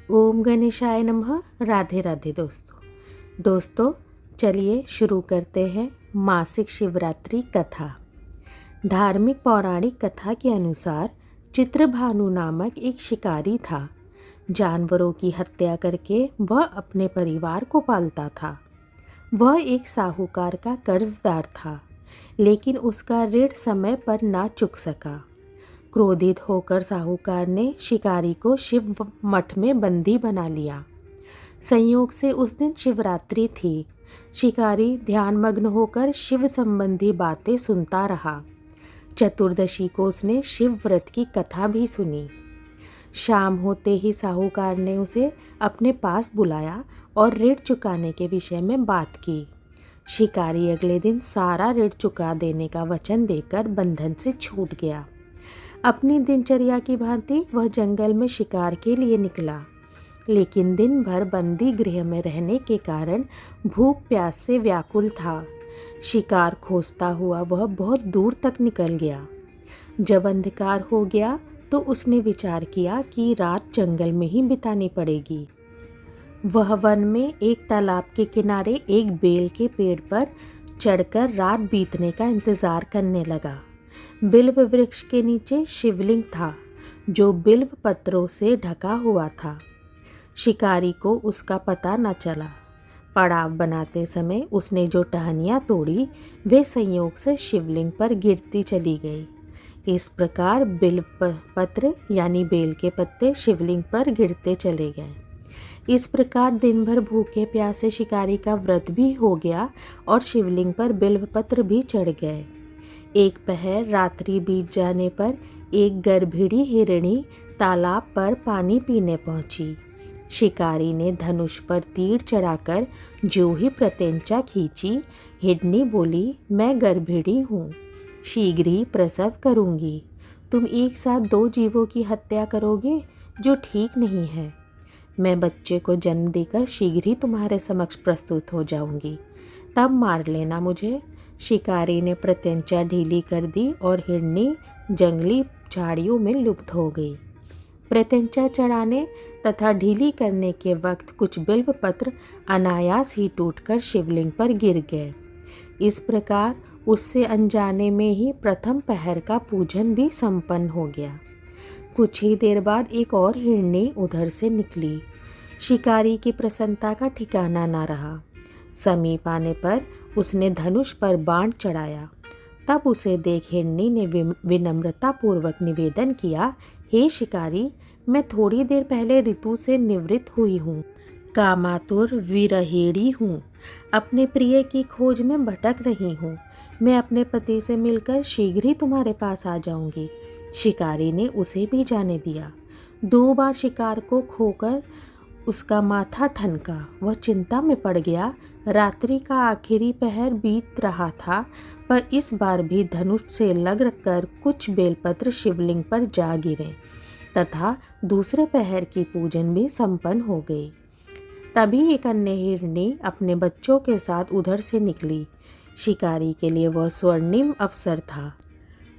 ओम गणेशाय नमः। राधे राधे दोस्तों चलिए शुरू करते हैं मासिक शिवरात्रि कथा। धार्मिक पौराणिक कथा के अनुसार चित्रभानु नामक एक शिकारी था। जानवरों की हत्या करके वह अपने परिवार को पालता था। वह एक साहूकार का कर्जदार था, लेकिन उसका ऋण समय पर ना चुक सका। क्रोधित होकर साहूकार ने शिकारी को शिव मठ में बंदी बना लिया। संयोग से उस दिन शिवरात्रि थी। शिकारी ध्यानमग्न होकर शिव संबंधी बातें सुनता रहा। चतुर्दशी को उसने शिव व्रत की कथा भी सुनी। शाम होते ही साहूकार ने उसे अपने पास बुलाया और ऋण चुकाने के विषय में बात की। शिकारी अगले दिन सारा ऋण चुका देने का वचन देकर बंधन से छूट गया। अपनी दिनचर्या की भांति वह जंगल में शिकार के लिए निकला, लेकिन दिन भर बंदी गृह में रहने के कारण भूख प्यास से व्याकुल था। शिकार खोजता हुआ वह बहुत दूर तक निकल गया। जब अंधकार हो गया तो उसने विचार किया कि रात जंगल में ही बितानी पड़ेगी। वह वन में एक तालाब के किनारे एक बेल के पेड़ पर चढ़कर रात बीतने का इंतजार करने लगा। बिल्व वृक्ष के नीचे शिवलिंग था, जो बिल्व पत्रों से ढका हुआ था। शिकारी को उसका पता न चला। पड़ाव बनाते समय उसने जो टहनियाँ तोड़ी वे संयोग से शिवलिंग पर गिरती चली गई। इस प्रकार बिल्व पत्र यानी बेल के पत्ते शिवलिंग पर गिरते चले गए। इस प्रकार दिन भर भूखे प्यासे शिकारी का व्रत भी हो गया और शिवलिंग पर बिल्व पत्र भी चढ़ गए। एक पहर रात्रि बीत जाने पर एक गर्भिणी हिरणी तालाब पर पानी पीने पहुंची। शिकारी ने धनुष पर तीर चढ़ाकर जो ही प्रत्यंचा खींची, हिरणी बोली, मैं गर्भिणी हूँ, शीघ्र ही प्रसव करूँगी। तुम एक साथ 2 जीवों की हत्या करोगे, जो ठीक नहीं है। मैं बच्चे को जन्म देकर शीघ्र ही तुम्हारे समक्ष प्रस्तुत हो जाऊँगी, तब मार लेना मुझे। शिकारी ने प्रत्यंचा ढीली कर दी और हिरणी जंगली झाड़ियों में लुप्त हो गई। प्रत्यंचा चढ़ाने तथा ढीली करने के वक्त कुछ बिल्व पत्र अनायास ही टूटकर शिवलिंग पर गिर गए। इस प्रकार उससे अनजाने में ही प्रथम पहर का पूजन भी संपन्न हो गया। कुछ ही देर बाद एक और हिरणी उधर से निकली। शिकारी की प्रसन्नता का ठिकाना न रहा। समीप आने पर उसने धनुष पर बाण चढ़ाया। तब उसे देख हिरणी ने विनम्रतापूर्वक निवेदन किया, हे शिकारी, मैं थोड़ी देर पहले ऋतु से निवृत्त हुई हूँ, कामातुर विरहिणी हूँ, अपने प्रिय की खोज में भटक रही हूँ। मैं अपने पति से मिलकर शीघ्र ही तुम्हारे पास आ जाऊँगी। शिकारी ने उसे भी जाने दिया। 2 बार शिकार को खोकर उसका माथा ठनका। वह चिंता में पड़ गया। रात्रि का आखिरी पहर बीत रहा था, पर इस बार भी धनुष से लग कर कुछ बेलपत्र शिवलिंग पर जा गिरे तथा दूसरे पहर की पूजन भी संपन्न हो गई। तभी एक अन्य हिरणी अपने बच्चों के साथ उधर से निकली। शिकारी के लिए वह स्वर्णिम अवसर था।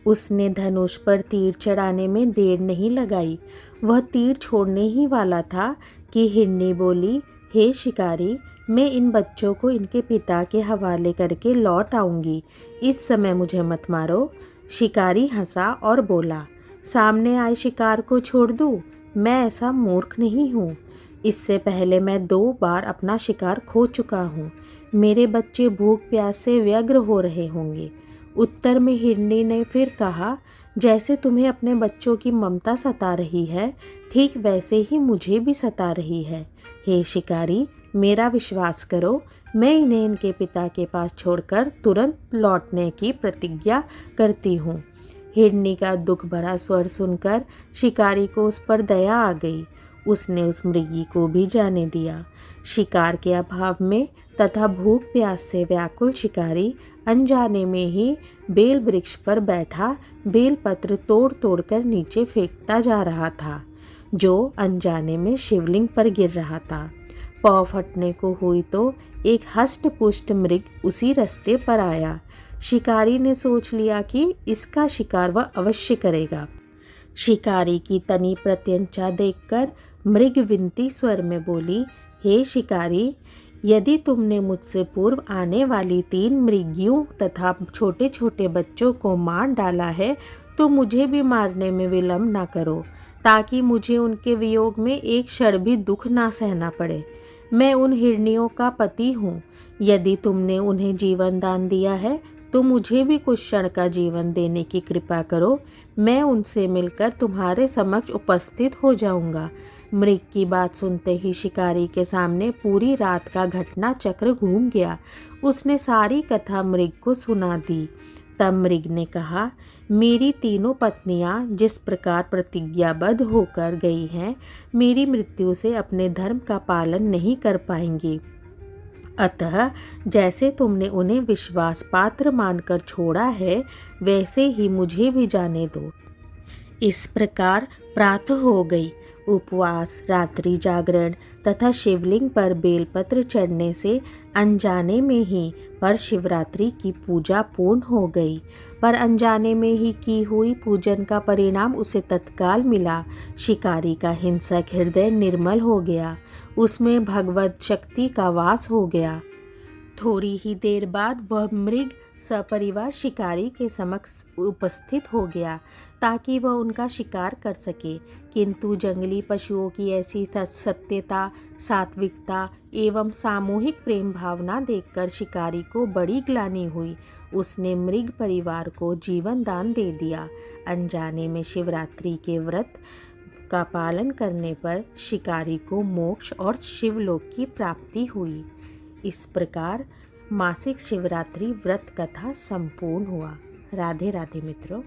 उसने धनुष पर तीर चढ़ाने में देर नहीं लगाई। वह तीर छोड़ने ही वाला था कि हिरणी बोली, हे शिकारी, मैं इन बच्चों को इनके पिता के हवाले करके लौट आऊँगी, इस समय मुझे मत मारो। शिकारी हंसा और बोला, सामने आए शिकार को छोड़ दूँ? मैं ऐसा मूर्ख नहीं हूँ। इससे पहले मैं 2 बार अपना शिकार खो चुका हूँ। मेरे बच्चे भूख प्यास से व्यग्र हो रहे होंगे। उत्तर में हिरणी ने फिर कहा, जैसे तुम्हें अपने बच्चों की ममता सता रही है, ठीक वैसे ही मुझे भी सता रही है। हे शिकारी, मेरा विश्वास करो, मैं इन्हें इनके पिता के पास छोड़कर तुरंत लौटने की प्रतिज्ञा करती हूँ। हिरणी का दुख भरा स्वर सुनकर शिकारी को उस पर दया आ गई। उसने उस मृगी को भी जाने दिया। शिकार के अभाव में तथा भूख प्यास से व्याकुल शिकारी अनजाने में ही बेल वृक्ष पर बैठा बेल पत्र तोड़ तोड़ कर नीचे फेंकता जा रहा था, जो अनजाने में शिवलिंग पर गिर रहा था। पाँव फटने को हुई तो एक हष्ट पुष्ट मृग उसी रास्ते पर आया। शिकारी ने सोच लिया कि इसका शिकार वह अवश्य करेगा। शिकारी की तनी प्रत्यंचा देखकर मृग विनती स्वर में बोली, हे शिकारी, यदि तुमने मुझसे पूर्व आने वाली 3 मृगियों तथा छोटे छोटे बच्चों को मार डाला है तो मुझे भी मारने में विलम्ब ना करो, ताकि मुझे उनके वियोग में एक क्षण भी दुख ना सहना पड़े। मैं उन हिरनियों का पति हूँ। यदि तुमने उन्हें जीवन दान दिया है तो मुझे भी कुछ क्षण का जीवन देने की कृपा करो। मैं उनसे मिलकर तुम्हारे समक्ष उपस्थित हो जाऊंगा। मृग की बात सुनते ही शिकारी के सामने पूरी रात का घटना चक्र घूम गया। उसने सारी कथा मृग को सुना दी। तब मृग ने कहा, मेरी तीनों पत्नियां जिस प्रकार प्रतिज्ञाबद्ध होकर गई हैं, मेरी मृत्यु से अपने धर्म का पालन नहीं कर पाएंगी। अतः जैसे तुमने उन्हें विश्वास पात्र मानकर छोड़ा है, वैसे ही मुझे भी जाने दो। इस प्रकार प्रातः हो गई। उपवास, रात्रि जागरण तथा शिवलिंग पर बेलपत्र चढ़ने से अनजाने में ही पर शिवरात्रि की पूजा पूर्ण हो गई। पर अनजाने में ही की हुई पूजन का परिणाम उसे तत्काल मिला। शिकारी का हिंसक हृदय निर्मल हो गया, उसमें भगवत शक्ति का वास हो गया। थोड़ी ही देर बाद वह मृग सपरिवार शिकारी के समक्ष उपस्थित हो गया ताकि वह उनका शिकार कर सके। किंतु जंगली पशुओं की ऐसी सत्यता, सात्विकता एवं सामूहिक प्रेम भावना देखकर शिकारी को बड़ी ग्लानि हुई। उसने मृग परिवार को जीवन दान दे दिया। अनजाने में शिवरात्रि के व्रत का पालन करने पर शिकारी को मोक्ष और शिवलोक की प्राप्ति हुई। इस प्रकार मासिक शिवरात्रि व्रत कथा संपूर्ण हुआ। राधे राधे मित्रों।